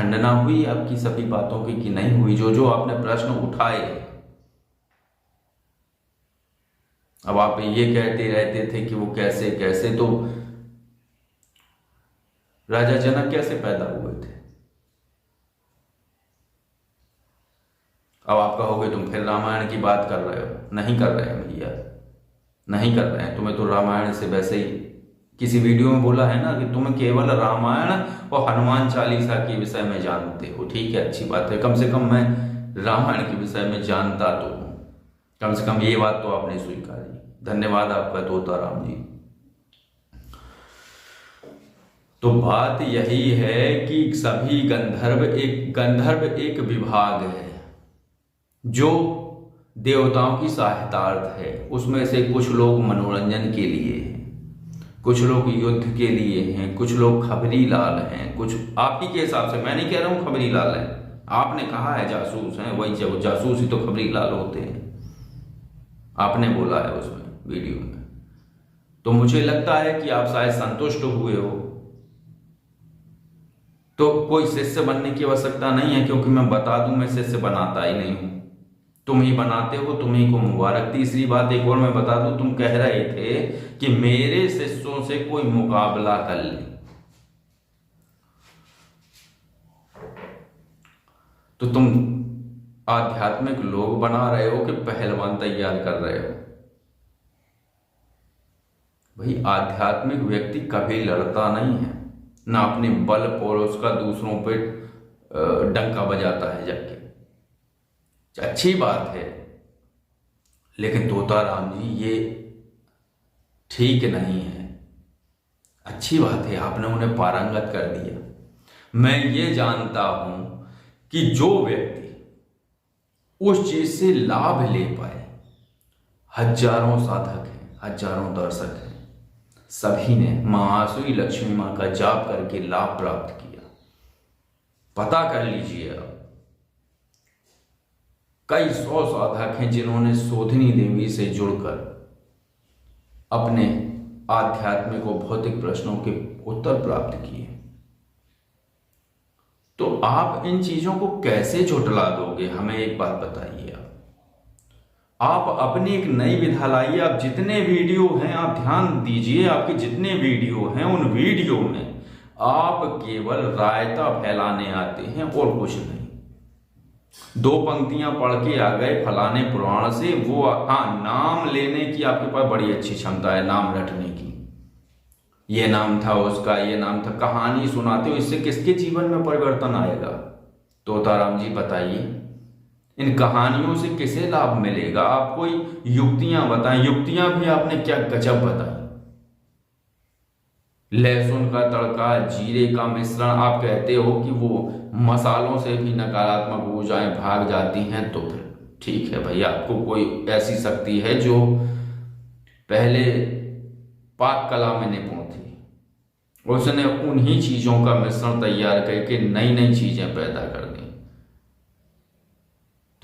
खंडना हुई आपकी सभी बातों की कि नहीं हुई? जो जो आपने प्रश्न उठाए, अब आप ये कहते रहते थे कि वो कैसे कैसे, तो राजा जनक कैसे पैदा हुए थे? अब आप कहोगे तुम फिर रामायण की बात कर रहे हो। नहीं कर रहे हैं भैया, नहीं कर रहे हैं। तुम्हें तो रामायण से वैसे ही किसी वीडियो में बोला है ना कि तुम केवल रामायण और हनुमान चालीसा के विषय में जानते हो। ठीक है, अच्छी बात है, कम से कम मैं रामायण के विषय में जानता तो हूं। कम से कम ये बात तो आपने स्वीकारी। धन्यवाद आपका तोताराम जी। तो बात यही है कि सभी गंधर्व एक विभाग है जो देवताओं की सहायतार्थ है। उसमें से कुछ लोग मनोरंजन के लिए हैं, कुछ लोग युद्ध के लिए हैं, कुछ लोग खबरी लाल हैं, कुछ आप ही के हिसाब से। मैं नहीं कह रहा हूं खबरी लाल है, आपने कहा है जासूस हैं, वही जब जासूस ही तो खबरी लाल होते हैं, आपने बोला है उसमें वीडियो में। तो मुझे लगता है कि आप शायद संतुष्ट हुए हो। तो कोई शिष्य बनने की आवश्यकता नहीं है, क्योंकि मैं बता दूं मैं शिष्य बनाता ही नहीं हूं, तुम ही बनाते हो, तुम ही को मुबारक। तीसरी बात एक और मैं बता दूं, तुम कह रहे थे कि मेरे शिष्यों से कोई मुकाबला कर ले, तो तुम आध्यात्मिक लोग बना रहे हो कि पहलवान तैयार कर रहे हो? भाई आध्यात्मिक व्यक्ति कभी लड़ता नहीं है, ना अपने बल और उसका दूसरों पे डंका बजाता है जाके। अच्छी बात है, लेकिन तोताराम जी ये ठीक नहीं है। अच्छी बात है आपने उन्हें पारंगत कर दिया। मैं ये जानता हूं कि जो व्यक्ति उस चीज से लाभ ले पाए, हजारों साधक हैं, हजारों दर्शक हैं, सभी ने महासुई लक्ष्मी मां का जाप करके लाभ प्राप्त किया। पता कर लीजिए आप, कई 100 साधक हैं जिन्होंने शोधिनी देवी से जुड़कर अपने आध्यात्मिक और भौतिक प्रश्नों के उत्तर प्राप्त किए। तो आप इन चीजों को कैसे झुठला दोगे? हमें एक बात बताइए। आप अपनी एक नई विधा लाइए। आप जितने वीडियो हैं आप ध्यान दीजिए, आपके जितने वीडियो हैं उन वीडियो में आप केवल रायता फैलाने आते हैं और कुछ नहीं। 2 पंक्तियां पढ़ के आ गए फलाने पुराण से, वो हाँ नाम लेने की आपके पास बड़ी अच्छी क्षमता है, नाम रटने की। ये नाम था उसका, ये नाम था, कहानी सुनाते हो। इससे किसके जीवन में परिवर्तन आएगा? तोताराम जी बताइए, इन कहानियों से किसे लाभ मिलेगा? आप कोई युक्तियां बताएं। युक्तियां भी आपने क्या गजब बताई। लहसुन का तड़का, जीरे का मिश्रण, आप कहते हो कि वो मसालों से भी नकारात्मक ऊर्जाएं भाग जाती हैं। तो फिर ठीक है भाई, आपको कोई ऐसी शक्ति है जो पहले पाक कला में निपुण थी, उसने उन्हीं चीजों का मिश्रण तैयार करके नई नई चीजें पैदा कर दी।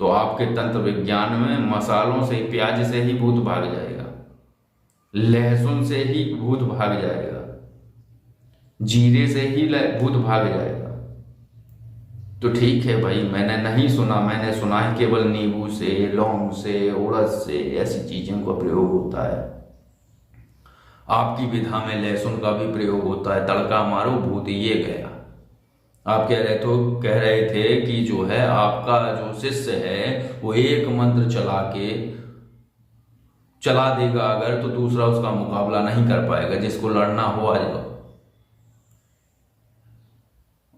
तो आपके तंत्र विज्ञान में मसालों से, प्याज से ही भूत भाग जाएगा, लहसुन से ही भूत भाग जाएगा, जीरे से ही भूत भाग जाएगा। तो ठीक है भाई, मैंने नहीं सुना, मैंने सुना है केवल नींबू से, लौंग से, उड़द से, ऐसी चीजों का प्रयोग होता है। आपकी विधा में लहसुन का भी प्रयोग होता है। तड़का मारो भूत ये गया। आप कह रहे थे कि जो है आपका जो शिष्य है वो एक मंत्र चला देगा अगर, तो दूसरा उसका मुकाबला नहीं कर पाएगा, जिसको लड़ना हो आ जाओ।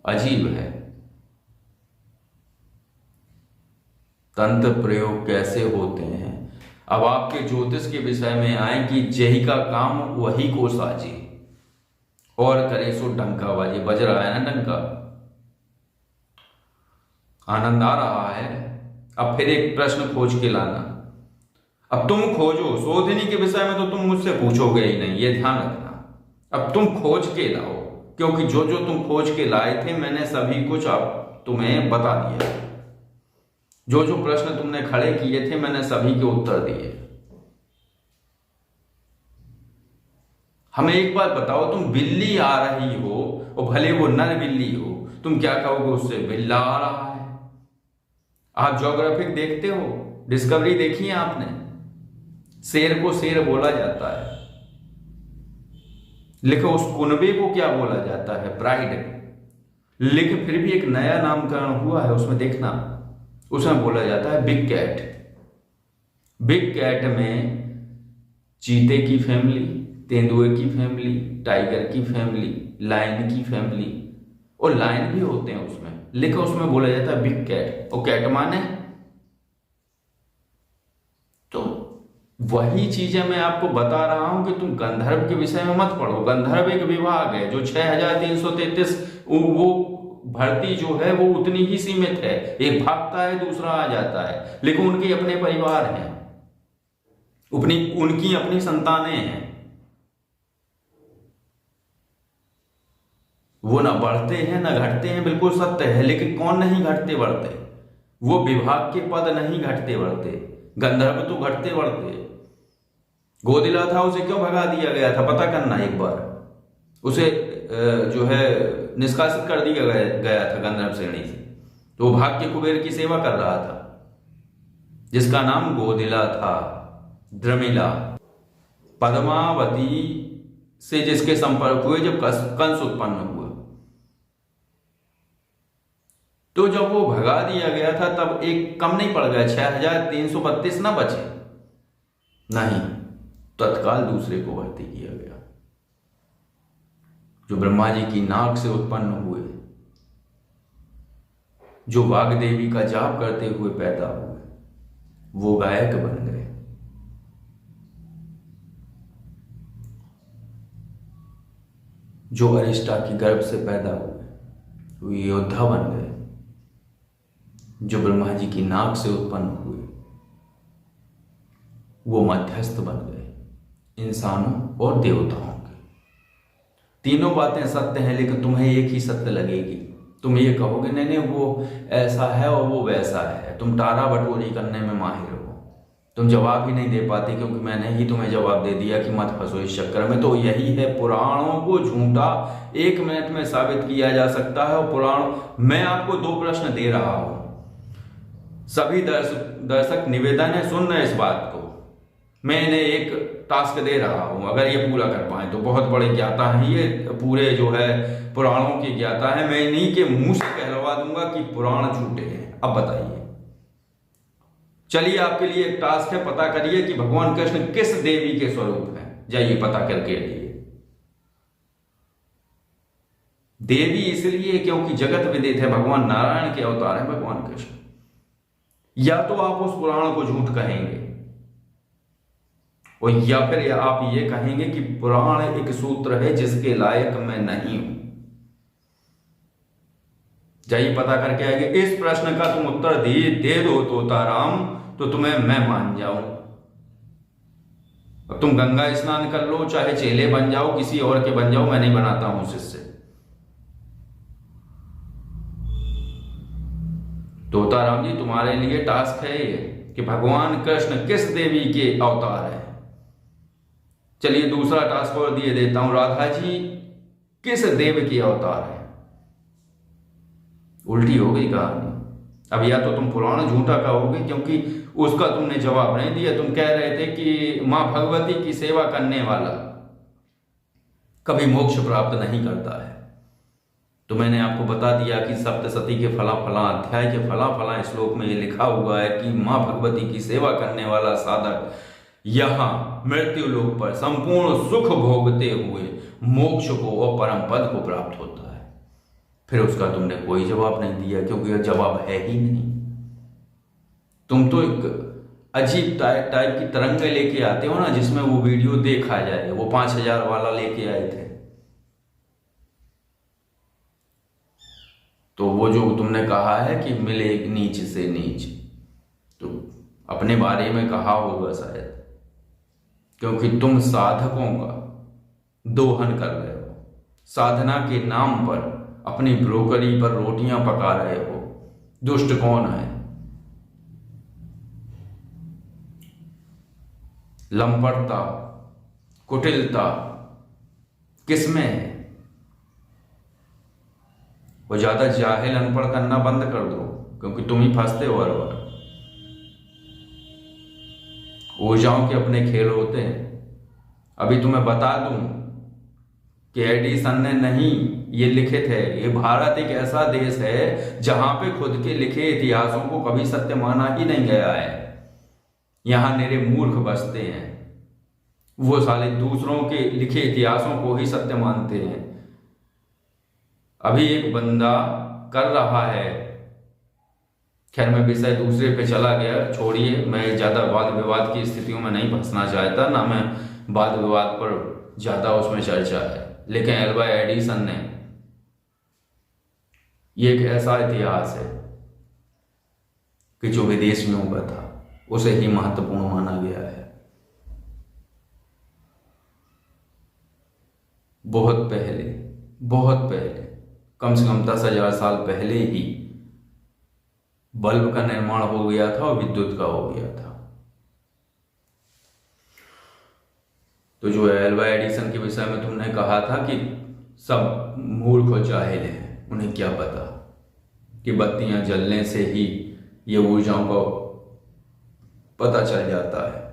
अजीब है, तंत्र प्रयोग कैसे होते हैं। अब आपके ज्योतिष के विषय में आए कि जही का काम वही को साजे, और करे सो डंका बाजे। बज रहा है ना डंका, आनंद आ रहा है। अब फिर एक प्रश्न खोज के लाना। अब तुम खोजो, शोधिनी के विषय में तो तुम मुझसे पूछोगे ही नहीं, ये ध्यान रखना। अब तुम खोज के लाओ, क्योंकि जो जो तुम खोज के लाए थे मैंने सभी कुछ अब तुम्हें बता दिया। जो जो प्रश्न तुमने खड़े किए थे मैंने सभी के उत्तर दिए। हमें एक बात बताओ, तुम बिल्ली आ रही हो और भले वो नर बिल्ली हो, तुम क्या कहोगे उससे? बिल्ला आ रहा है। आप ज्योग्राफिक देखते हो, डिस्कवरी देखी है आपने? शेर को शेर बोला जाता है, लेकिन उस कुनबे को क्या बोला जाता है? प्राइड। लेकिन फिर भी एक नया नामकरण हुआ है उसमें, देखना, उसमें बोला जाता है बिग कैट। बिग कैट में चीते की फैमिली, तेंदुए की फैमिली, टाइगर की फैमिली, लायन की फैमिली, और लायन भी होते हैं उसमें, लेकिन उसमें बोला जाता है बिग कैट। और कैट माने, तो वही चीजें मैं आपको बता रहा हूं कि तुम गंधर्व के विषय में मत पढ़ो। गंधर्व एक विभाग है जो 6333, वो भर्ती जो है वो उतनी ही सीमित है, एक भागता है दूसरा आ जाता है, लेकिन उनके अपने परिवार हैं, उनकी अपनी संतानें हैं। वो ना बढ़ते हैं ना घटते हैं, बिल्कुल सत्य है। लेकिन कौन नहीं घटते बढ़ते? वो विभाग के पद नहीं घटते बढ़ते, गंधर्व तो घटते बढ़ते। गोदिला था, उसे क्यों भगा दिया गया था? पता करना एक बार। उसे जो है निष्कासित कर दिया गया था गंधर्व श्रेणी से, तो वो भाग्य कुबेर की सेवा कर रहा था, जिसका नाम गोदिला था, द्रमिला। पद्मावती से जिसके संपर्क हुए जब कंस उत्पन्न हुआ, तो जब वो भगा दिया गया था तब एक कम नहीं पड़ गया, 6332 ना बचे, नहीं, तत्काल दूसरे को भर्ती किया गया, जो ब्रह्मा जी की नाक से उत्पन्न हुए, जो वाग्देवी का जाप करते हुए पैदा हुए, वो गायक बन गए। जो अरिष्टा की गर्भ से पैदा हुए, वो योद्धा बन गए। जो ब्रह्मा जी की नाक से उत्पन्न हुए, वो मध्यस्थ बन गए इंसानों और देवताओं के। तीनों बातें सत्य हैं, लेकिन तुम्हें एक ही सत्य लगेगी। तुम ये कहोगे नहीं नहीं वो ऐसा है और वो वैसा है, तुम टारा बटोरी करने में माहिर हो, तुम जवाब ही नहीं दे पाते, क्योंकि मैंने ही तुम्हें जवाब दे दिया कि मत फंसो इस चक्कर में। तो यही है, पुराणों को झूठा 1 मिनट में साबित किया जा सकता है। और पुराण, मैं आपको 2 प्रश्न दे रहा हूं, सभी दर्शक निवेदन है, सुन रहे इस बात को, मैं इन्हें एक टास्क दे रहा हूं, अगर ये पूरा कर पाए तो बहुत बड़े ज्ञाता हैं ये, पूरे जो है पुराणों के ज्ञाता है, मैं इन्हीं के मुंह से कहलवा दूंगा कि पुराण झूठे हैं। अब बताइए, चलिए आपके लिए एक टास्क है, पता करिए कि भगवान कृष्ण किस देवी के स्वरूप हैं। जाइए पता करके आइए। देवी इसलिए क्योंकि जगत विदित है, भगवान नारायण के अवतार है भगवान कृष्ण। या तो आप उस पुराण को झूठ कहेंगे, और या फिर आप ये कहेंगे कि पुराण एक सूत्र है जिसके लायक मैं नहीं हूं। जाइए पता करके आएंगे। इस प्रश्न का तुम उत्तर दे दो तोताराम, तो तुम्हें मैं मान जाऊं। अब तुम गंगा स्नान कर लो, चाहे चेले बन जाओ, किसी और के बन जाओ, मैं नहीं बनाता हूं शिष्य। तोताराम जी, तुम्हारे लिए टास्क है ये कि भगवान कृष्ण किस देवी के अवतार है। चलिए दूसरा टास्क और दिए देता हूं, राधा जी किस देव के अवतार है। उल्टी हो गई कहानी। अब या तो तुम पुराण झूठा कहोगे क्योंकि उसका तुमने जवाब नहीं दिया, तुम कह रहे थे कि मां भगवती की सेवा करने वाला कभी मोक्ष प्राप्त नहीं करता है, तो मैंने आपको बता दिया कि सप्तशती के फला फला अध्याय के फला फला श्लोक में ये लिखा हुआ है कि मां भगवती की सेवा करने वाला साधक यहां मृत्यु लोक पर संपूर्ण सुख भोगते हुए मोक्ष को और परम पद को प्राप्त होता है। फिर उसका तुमने कोई जवाब नहीं दिया, क्योंकि यह जवाब है ही नहीं। तुम तो एक अजीब टाइप की तरंग लेके आते हो ना, जिसमें वो वीडियो देखा जाए, वो 5000 वाला लेके आए थे। तो वो जो तुमने कहा है कि मिले नीच से नीच, तो अपने बारे में कहा होगा शायद, क्योंकि तुम साधकों का दोहन कर रहे हो, साधना के नाम पर अपनी ब्रोकरी पर रोटियां पका रहे हो। दुष्ट कौन है? लंपटता, कुटिलता, किस में है? वो ज्यादा जाहिल अनपढ़ करना बंद कर दो, क्योंकि तुम ही फंसते हो हर बार। ऊर्जाओं के अपने खेल होते हैं। अभी तुम्हें बता दूं कि एडिसन ने नहीं ये लिखे थे। ये भारत एक ऐसा देश है जहां पे खुद के लिखे इतिहासों को कभी सत्य माना ही नहीं गया है। यहां निरे मूर्ख बसते हैं, वो साले दूसरों के लिखे इतिहासों को ही सत्य मानते हैं। अभी एक बंदा कर रहा है, खैर मैं विषय दूसरे पे चला गया, छोड़िए। मैं ज्यादा वाद विवाद की स्थितियों में नहीं फंसना चाहता, ना मैं वाद विवाद पर ज्यादा उसमें चर्चा है। लेकिन एल्वा एडिसन ने, ये एक ऐसा इतिहास है कि जो विदेशियों का था, उसे ही महत्वपूर्ण माना गया है। बहुत पहले कम से कम 10,000 साल पहले ही बल्ब का निर्माण हो गया था और विद्युत का हो गया था। तो जो एल्वा एडिसन के विषय में तुमने कहा था कि सब मूर्ख और जाहिल हैं, उन्हें क्या पता कि बत्तियां जलने से ही ये ऊर्जाओं को पता चल जाता है।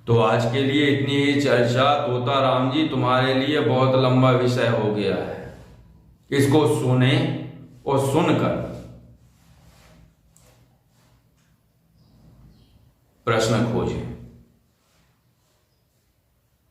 तो आज के लिए इतनी ही चर्चा। तोता राम जी, तुम्हारे लिए बहुत लंबा विषय हो गया है। इसको सुने और सुनकर प्रश्न खोजें।